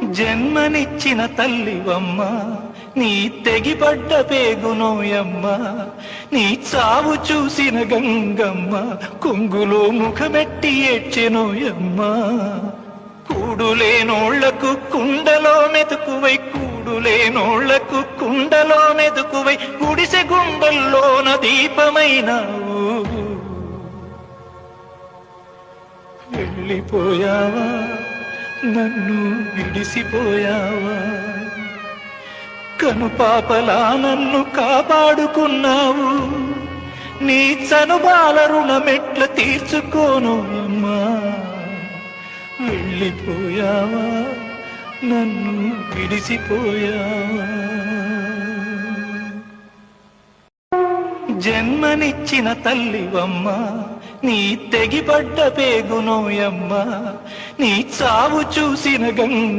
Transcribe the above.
జన్మనిచ్చిన తల్లివమ్మ, నీ తెగిపడ్డ పేగునోయమ్మ, నీ చావు చూసిన గంగమ్మ కొంగులో ముఖమెట్టి ఏడ్చెనోయమ్మ. కూడులేనోళ్లకు కుండలో మెతుకువై, కూడులేనోళ్లకు కుండలో మెతుకువై, గుడిసె గుండెల్లోన దీపమైనావు. వెళ్ళిపోయావా, నన్ను విడిసిపోయావా, కనుపాపలా నన్ను కాపాడుకున్నావు. నీ చనుబాల రుణమెట్ల తీర్చుకోను అమ్మా. వెళ్ళిపోయావా, నన్ను విడిసిపోయావా. జన్మనిచ్చిన తల్లివమ్మ, నీ తెగిపడ్డ పేగునోయమ్మ, నీ చావు చూసిన గంగ